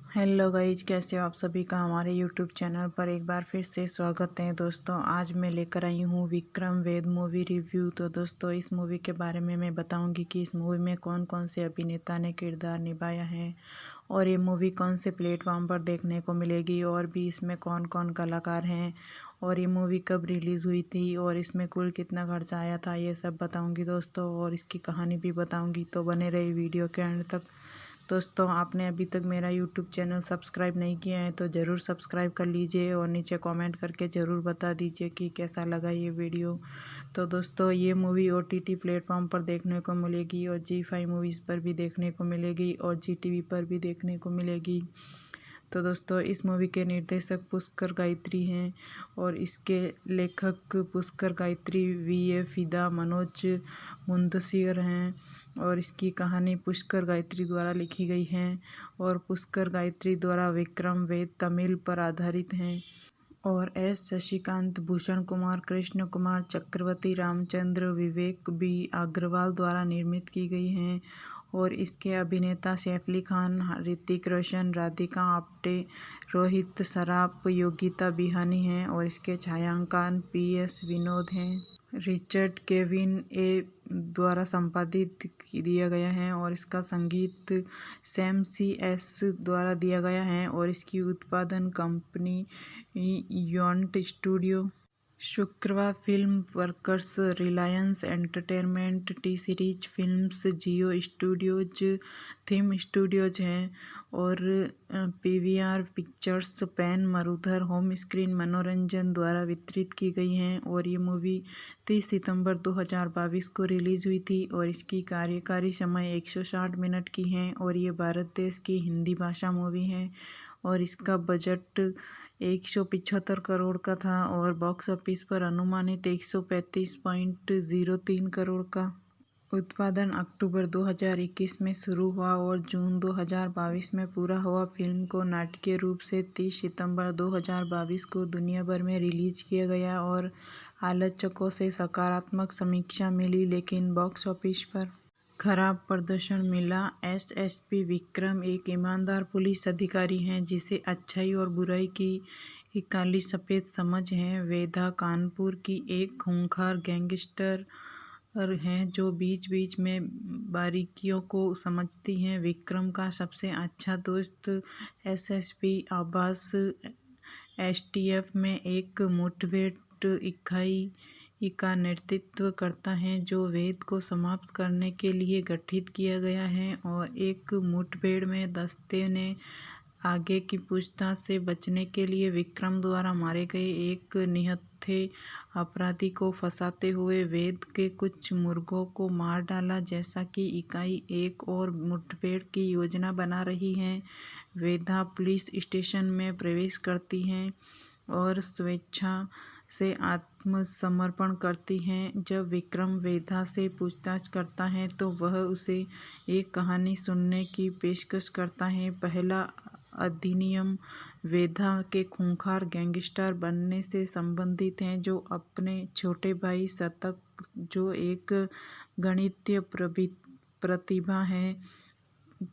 Hello guys, कैसे हो आप सभी का हमारे यूट्यूब चैनल पर एक बार फिर से स्वागत है। दोस्तों, आज मैं लेकर आई हूँ विक्रम वेद मूवी रिव्यू। तो दोस्तों, इस मूवी के बारे में मैं बताऊंगी कि इस मूवी में कौन कौन से अभिनेता ने किरदार निभाया है और ये मूवी कौन से प्लेटफॉर्म पर देखने को मिलेगी और भी इसमें कौन कौन कलाकार हैं और ये मूवी कब रिलीज़ हुई थी और इसमें कुल कितना खर्चा आया था, ये सब बताऊंगी दोस्तों। और इसकी कहानी भी बताऊंगी, तो बने रही वीडियो के एंड तक। दोस्तों, आपने अभी तक मेरा यूट्यूब चैनल सब्सक्राइब नहीं किया है तो ज़रूर सब्सक्राइब कर लीजिए और नीचे कमेंट करके ज़रूर बता दीजिए कि कैसा लगा ये वीडियो। तो दोस्तों, ये मूवी OTT प्लेटफॉर्म पर देखने को मिलेगी और ZEE5 मूवीज़ पर भी देखने को मिलेगी और ZEE पर भी देखने को मिलेगी। तो दोस्तों, इस मूवी के निर्देशक पुष्कर गायत्री हैं और इसके लेखक पुष्कर गायत्री, VA फिदा, मनोज मुंदशिर हैं और इसकी कहानी पुष्कर गायत्री द्वारा लिखी गई है और पुष्कर गायत्री द्वारा विक्रम वेद तमिल पर आधारित हैं और S शशिकांत, भूषण कुमार, कृष्ण कुमार, चक्रवर्ती रामचंद्र, विवेक बी अग्रवाल द्वारा निर्मित की गई हैं और इसके अभिनेता सैफ अली खान, ऋतिक रोशन, राधिका आप्टे, रोहित सराफ, योगिता बिहानी हैं और इसके छायांकन PS विनोद हैं। रिचर्ड केविन ए द्वारा संपादित दिया गया है और इसका संगीत सैम CS द्वारा दिया गया है और इसकी उत्पादन कंपनी योंट Studio, Shukravar Film Workers, Reliance Entertainment, T Series Films, Jio Studios, Theme Studios हैं और PVR Pictures, Pen Marudhar Home Screen मनोरंजन द्वारा वितरित की गई हैं और ये मूवी 30 सितंबर 2022 को रिलीज़ हुई थी और इसकी कार्यकारी समय 160 मिनट की है और ये भारत देश की हिंदी भाषा मूवी है और इसका बजट 175 करोड़ का था और बॉक्स ऑफिस पर अनुमानित 135.03 करोड़ का। उत्पादन अक्टूबर 2021 में शुरू हुआ और जून 2022 में पूरा हुआ। फिल्म को नाटकीय रूप से 30 सितंबर 2022 को दुनिया भर में रिलीज किया गया और आलोचकों से सकारात्मक समीक्षा मिली, लेकिन बॉक्स ऑफिस पर खराब प्रदर्शन मिला। SSP विक्रम एक ईमानदार पुलिस अधिकारी हैं जिसे अच्छाई और बुराई की काली सफ़ेद समझ है। वेदा कानपुर की एक खूंखार गैंगस्टर हैं जो बीच बीच में बारीकियों को समझती हैं। विक्रम का सबसे अच्छा दोस्त SSP आबास STF में एक मुठभेड़ इकाई का नेतृत्व करता है जो वेद को समाप्त करने के लिए गठित किया गया है और एक मुठभेड़ में दस्ते ने आगे की पूछताछ से बचने के लिए विक्रम द्वारा मारे गए एक निहत्थे अपराधी को फंसाते हुए वेद के कुछ मुर्गों को मार डाला। जैसा कि इकाई एक और मुठभेड़ की योजना बना रही है, वेदा पुलिस स्टेशन में प्रवेश करती हैं और स्वेच्छा से आत्मसमर्पण करती हैं। जब विक्रम वेदा से पूछताछ करता है तो वह उसे एक कहानी सुनने की पेशकश करता है। पहला अधिनियम वेदा के खूंखार गैंगस्टर बनने से संबंधित है जो अपने छोटे भाई शतक, जो एक गणितीय प्रतिभा है,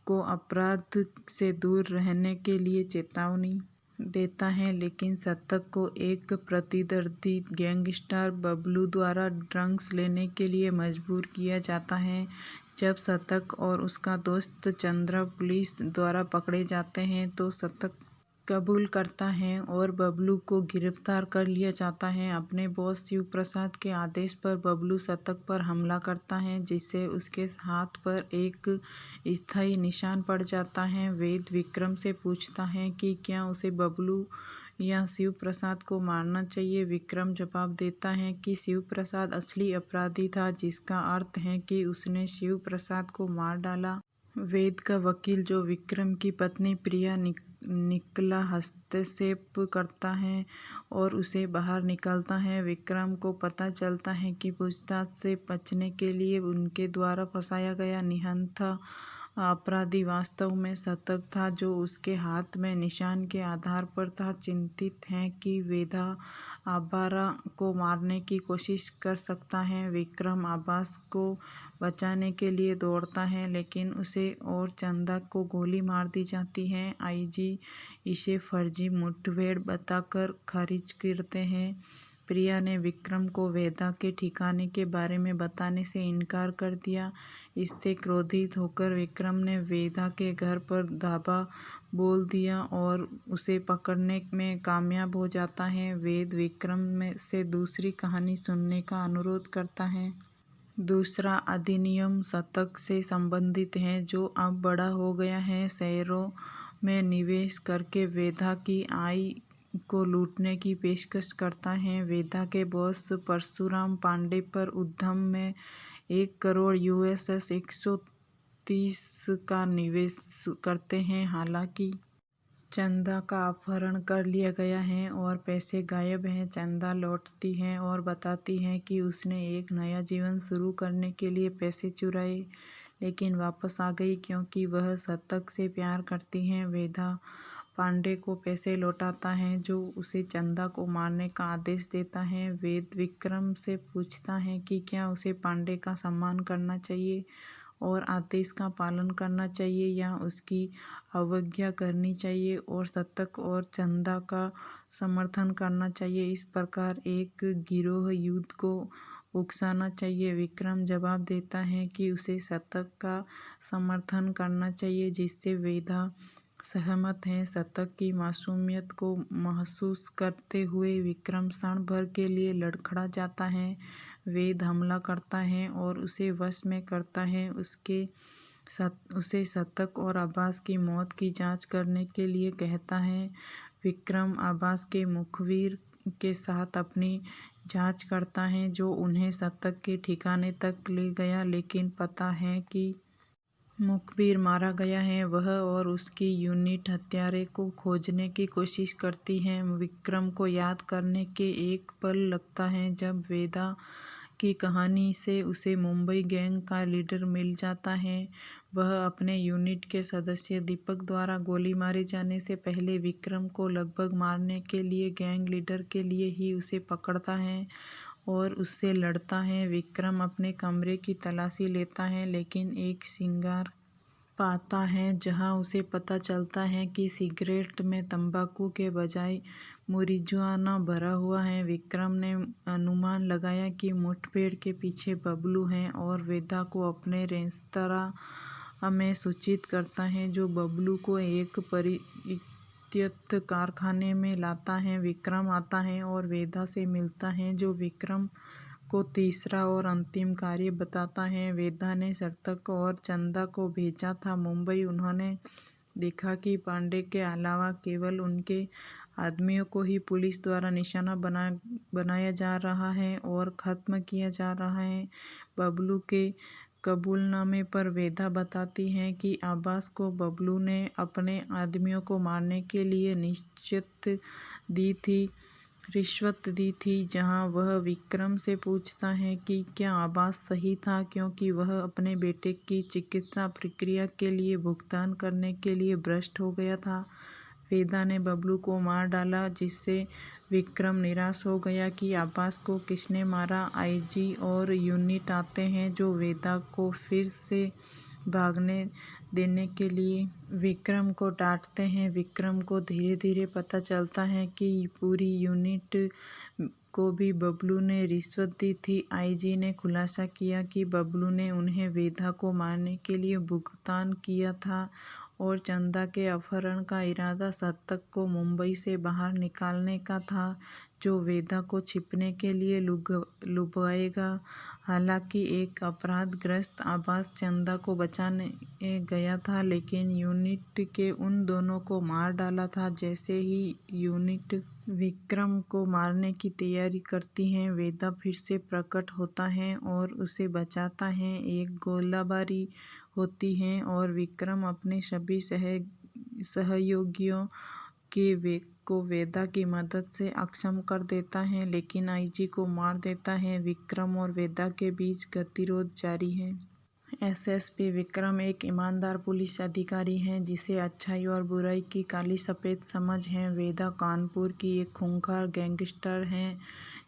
को अपराध से दूर रहने के लिए चेतावनी देता है, लेकिन शतक को एक प्रतिद्वंदी गैंगस्टर बबलू द्वारा ड्रग्स लेने के लिए मजबूर किया जाता है। जब शतक और उसका दोस्त चंद्रा पुलिस द्वारा पकड़े जाते हैं तो शतक कबूल करता है और बबलू को गिरफ्तार कर लिया जाता है। अपने बॉस शिव प्रसाद के आदेश पर बबलू शतक पर हमला करता है जिससे उसके हाथ पर एक स्थायी निशान पड़ जाता है। वेद विक्रम से पूछता है कि क्या उसे बबलू या शिव प्रसाद को मारना चाहिए। विक्रम जवाब देता है कि शिव प्रसाद असली अपराधी था, जिसका अर्थ है कि उसने शिव प्रसाद को मार डाला। वेद का वकील, जो विक्रम की पत्नी प्रिया निकला, हस्तक्षेप करता है और उसे बाहर निकालता है। विक्रम को पता चलता है कि पूछताछ से बचने के लिए उनके द्वारा फंसाया गया निहत्था अपराधी वास्तव में शतक था जो उसके हाथ में निशान के आधार पर था। चिंतित है कि वेदा आबारा को मारने की कोशिश कर सकता है। विक्रम आबास को बचाने के लिए दौड़ता है लेकिन उसे और चंदा को गोली मार दी जाती है। आईजी इसे फर्जी मुठभेड़ बताकर खारिज करते हैं। प्रिया ने विक्रम को वेदा के ठिकाने के बारे में बताने से इनकार कर दिया। इससे क्रोधित होकर विक्रम ने वेदा के घर पर धावा बोल दिया और उसे पकड़ने में कामयाब हो जाता है। वेद विक्रम में से दूसरी कहानी सुनने का अनुरोध करता है। दूसरा अधिनियम शतक से संबंधित है जो अब बड़ा हो गया है। शेयरों में निवेश करके वेदा की आय को लूटने की पेशकश करता है। वेदा के बॉस परशुराम पांडे पर उद्यम में 1 करोड़ यूएस 130 का निवेश करते हैं। हालांकि चंदा का अपहरण कर लिया गया है और पैसे गायब हैं। चंदा लौटती है और बताती है कि उसने एक नया जीवन शुरू करने के लिए पैसे चुराए लेकिन वापस आ गई क्योंकि वह शतक से प्यार करती है। वेदा पांडे को पैसे लौटाता है जो उसे चंदा को मारने का आदेश देता है। वेद विक्रम से पूछता है कि क्या उसे पांडे का सम्मान करना चाहिए और आदेश का पालन करना चाहिए या उसकी अवज्ञा करनी चाहिए और शतक और चंदा का समर्थन करना चाहिए। इस प्रकार एक गिरोह युद्ध को उकसाना चाहिए। विक्रम जवाब देता है कि उसे शतक का समर्थन करना चाहिए जिससे वेदा सहमत है। शतक की मासूमियत को महसूस करते हुए विक्रम क्षण भर के लिए लड़खड़ा जाता है। वेद हमला करता है और उसे वश में करता है। उसे शतक और अब्बास की मौत की जांच करने के लिए कहता है। विक्रम अब्बास के मुखबिर के साथ अपनी जांच करता है जो उन्हें शतक के ठिकाने तक ले गया लेकिन पता है कि मुखबिर मारा गया है। वह और उसकी यूनिट हत्यारे को खोजने की कोशिश करती है। विक्रम को याद करने के एक पल लगता है जब वेदा की कहानी से उसे मुंबई गैंग का लीडर मिल जाता है। वह अपने यूनिट के सदस्य दीपक द्वारा गोली मारे जाने से पहले विक्रम को लगभग मारने के लिए गैंग लीडर के लिए ही उसे पकड़ता है और उससे लड़ता है। विक्रम अपने कमरे की तलाशी लेता है लेकिन एक सिगार पाता है जहां उसे पता चलता है कि सिगरेट में तंबाकू के बजाय marijuana भरा हुआ है। विक्रम ने अनुमान लगाया कि मुठभेड़ के पीछे बबलू है और वेदा को अपने रेस्तरां में सूचित करता है जो बबलू को एक परित्यक्त कारखाने में लाता है। विक्रम आता है और वेदा से मिलता है जो विक्रम को तीसरा और अंतिम कार्य बताता है। वेदा ने शतक और चंदा को भेजा था मुंबई। उन्होंने देखा कि पांडे के अलावा केवल उनके आदमियों को ही पुलिस द्वारा निशाना बनाया जा रहा है और ख़त्म किया जा रहा है। बबलू के कबूलनामे पर वेदा बताती है कि अब्बास को बबलू ने अपने आदमियों को मारने के लिए रिश्वत दी थी। जहां वह विक्रम से पूछता है कि क्या अब्बास सही था क्योंकि वह अपने बेटे की चिकित्सा प्रक्रिया के लिए भुगतान करने के लिए भ्रष्ट हो गया था। वेदा ने बबलू को मार डाला जिससे विक्रम निराश हो गया कि अब्बास को किसने मारा। आईजी और यूनिट आते हैं जो वेदा को फिर से भागने देने के लिए विक्रम को डांटते हैं। विक्रम को धीरे धीरे पता चलता है कि पूरी यूनिट को भी बबलू ने रिश्वत दी थी। आईजी ने खुलासा किया कि बबलू ने उन्हें वेदा को मारने के लिए भुगतान किया था और चंदा के अपहरण का इरादा शतक को मुंबई से बाहर निकालने का था जो वेदा को छिपने के लिए लुभाएगा। हालांकि एक अपराधग्रस्त अब्बास चंदा को बचाने गया था लेकिन यूनिट के उन दोनों को मार डाला था। जैसे ही यूनिट विक्रम को मारने की तैयारी करती है वेदा फिर से प्रकट होता है और उसे बचाता है। एक गोलाबारी होती है और विक्रम अपने सभी सहयोगियों को वेदा की मदद से अक्षम कर देता है लेकिन आईजी को मार देता है। विक्रम और वेदा के बीच गतिरोध जारी है। एसएसपी विक्रम एक ईमानदार पुलिस अधिकारी हैं जिसे अच्छाई और बुराई की काली सफ़ेद समझ है। वेदा कानपुर की एक खूंखार गैंगस्टर हैं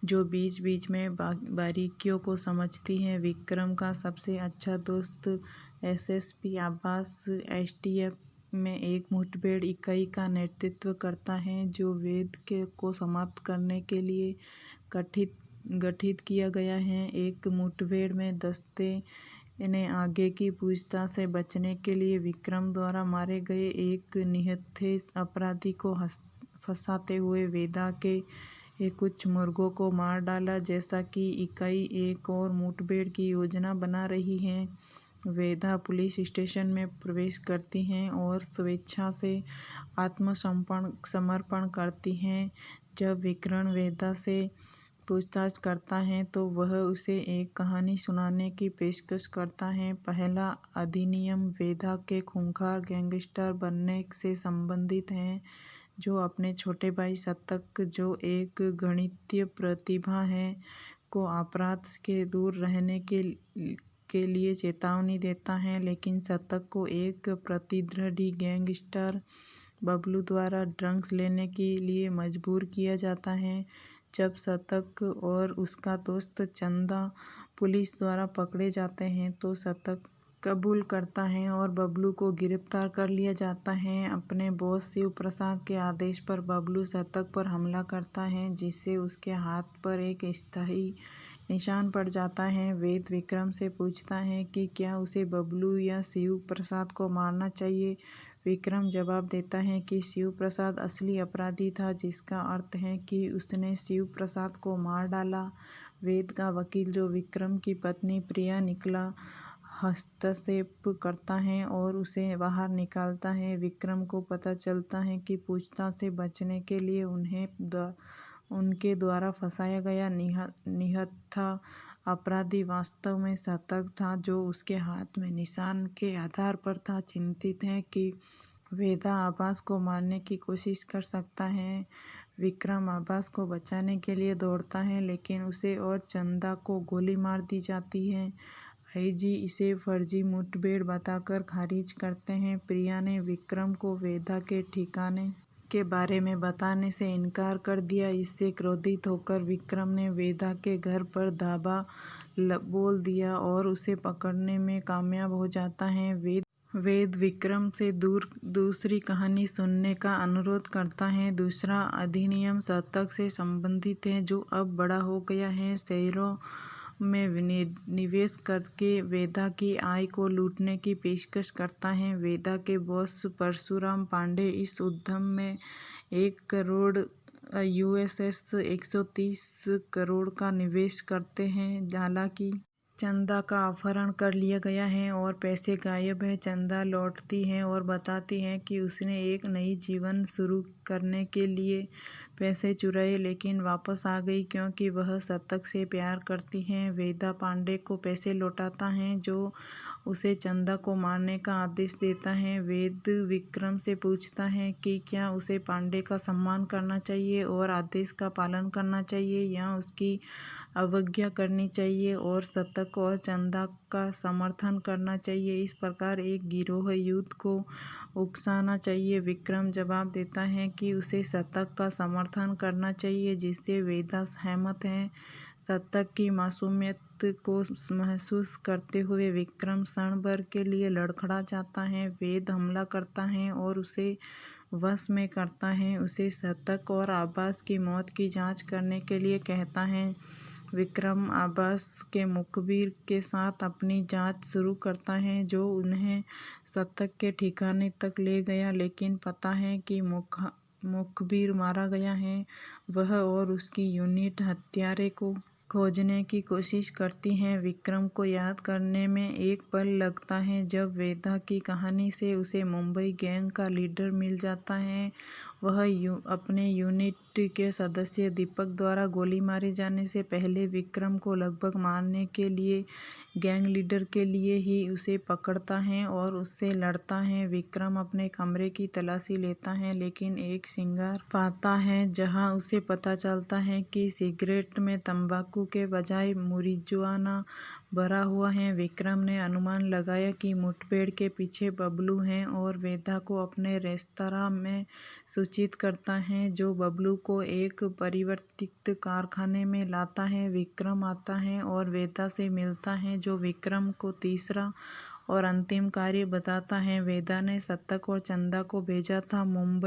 जो बीच बीच में बारीकियों को समझती है। विक्रम का सबसे अच्छा दोस्त एसएसपी आब्बास एसटीएफ में एक मुठभेड़ इकाई का नेतृत्व करता है जो वेद को समाप्त करने के लिए गठित किया गया है। एक मुठभेड़ में दस्ते ने आगे की पूछताछ से बचने के लिए विक्रम द्वारा मारे गए एक निहत्थे अपराधी को फंसाते हुए वेदा के कुछ मुर्गों को मार डाला। जैसा कि इकाई एक और मुठभेड़ की योजना बना रही है, वेदा पुलिस स्टेशन में प्रवेश करती हैं और स्वेच्छा से आत्मसमर्पण करती हैं। जब विक्रम वेदा से पूछताछ करता है तो वह उसे एक कहानी सुनाने की पेशकश करता है। पहला अधिनियम वेदा के खूंखार गैंगस्टर बनने से संबंधित है जो अपने छोटे भाई शतक, जो एक गणितीय प्रतिभा है, को अपराध के दूर रहने के लिए चेतावनी देता है। लेकिन शतक को एक प्रतिद्वंदी गैंगस्टर बबलू द्वारा ड्रग्स लेने के लिए मजबूर किया जाता है। जब शतक और उसका दोस्त चंदा पुलिस द्वारा पकड़े जाते हैं तो शतक कबूल करता है और बबलू को गिरफ्तार कर लिया जाता है। अपने बॉस शिव प्रसाद के आदेश पर बबलू शतक पर हमला करता है जिससे उसके हाथ पर एक स्थायी निशान पड़ जाता है। वेद विक्रम से पूछता है कि क्या उसे बबलू या शिव प्रसाद को मारना चाहिए। विक्रम जवाब देता है कि शिव प्रसाद असली अपराधी था, जिसका अर्थ है कि उसने शिव प्रसाद को मार डाला। वेद का वकील, जो विक्रम की पत्नी प्रिया निकला, हस्तक्षेप करता है और उसे बाहर निकालता है। विक्रम को पता चलता है कि पूछताछ से बचने के लिए उनके द्वारा फंसाया गया निहत्था अपराधी वास्तव में शतक था, जो उसके हाथ में निशान के आधार पर था। चिंतित है कि वेदा आब्बास को मारने की कोशिश कर सकता है, विक्रम आब्बास को बचाने के लिए दौड़ता है लेकिन उसे और चंदा को गोली मार दी जाती है। आईजी इसे फर्जी मुठभेड़ बताकर खारिज करते हैं। प्रिया ने विक्रम को वेदा के ठिकाने के बारे में बताने से इनकार कर दिया। इससे क्रोधित होकर विक्रम ने वेदा के घर पर धावा बोल दिया और उसे पकड़ने में कामयाब हो जाता है। वेद विक्रम से दूसरी कहानी सुनने का अनुरोध करता है। दूसरा अधिनियम शतक से संबंधित है, जो अब बड़ा हो गया है। शहरों में निवेश करके वेदा की आय को लूटने की पेशकश करता है। वेदा के बॉस परशुराम पांडे इस उद्यम में 1 करोड़ यूएसएस 130 करोड़ का निवेश करते हैं। हालांकि चंदा का अपहरण कर लिया गया है और पैसे गायब है। चंदा लौटती है और बताती है कि उसने एक नई जीवन शुरू करने के लिए पैसे चुराए, लेकिन वापस आ गई क्योंकि वह शतक से प्यार करती है। वेदा पांडे को पैसे लौटाता है, जो उसे चंदा को मारने का आदेश देता है। वेद विक्रम से पूछता है कि क्या उसे पांडे का सम्मान करना चाहिए और आदेश का पालन करना चाहिए या उसकी अवज्ञा करनी चाहिए और शतक और चंदा का समर्थन करना चाहिए। इस प्रकार एक गिरोह युद्ध को उकसाना चाहिए। विक्रम जवाब देता है कि उसे शतक का समर्थन करना चाहिए, जिससे वेदा सहमत है। शतक की मासूमियत को महसूस करते हुए विक्रम क्षण भर के लिए लड़खड़ा जाता है। वेद हमला करता है और उसे वश में करता है। उसे शतक और आब्बास की मौत की जांच करने के लिए कहता है। विक्रम आब्बास के मुखबिर के साथ अपनी जांच शुरू करता है, जो उन्हें शतक के ठिकाने तक ले गया, लेकिन पता है कि मुखबिर मारा गया है। वह और उसकी यूनिट हत्यारे को खोजने की कोशिश करती हैं। विक्रम को याद करने में एक पल लगता है जब वेदा की कहानी से उसे मुंबई गैंग का लीडर मिल जाता है। वह अपने यूनिट के सदस्य दीपक द्वारा गोली मारे जाने से पहले विक्रम को लगभग मारने के लिए गैंग लीडर के लिए ही उसे पकड़ता है और उससे लड़ता है। विक्रम अपने कमरे की तलाशी लेता है लेकिन एक सिगार पाता है, जहां उसे पता चलता है कि सिगरेट में तंबाकू के बजाय marijuana भरा हुआ है। विक्रम ने अनुमान लगाया कि मुठभेड़ के पीछे बबलू है और वेदा को अपने रेस्तरां में सूचित करता है, जो बबलू को एक परिवर्तित कारखाने में लाता है। विक्रम आता है और वेदा से मिलता है, जो विक्रम को तीसरा और अंतिम कार्य बताता है। वेदा ने शतक और चंदा को भेजा था मुंबई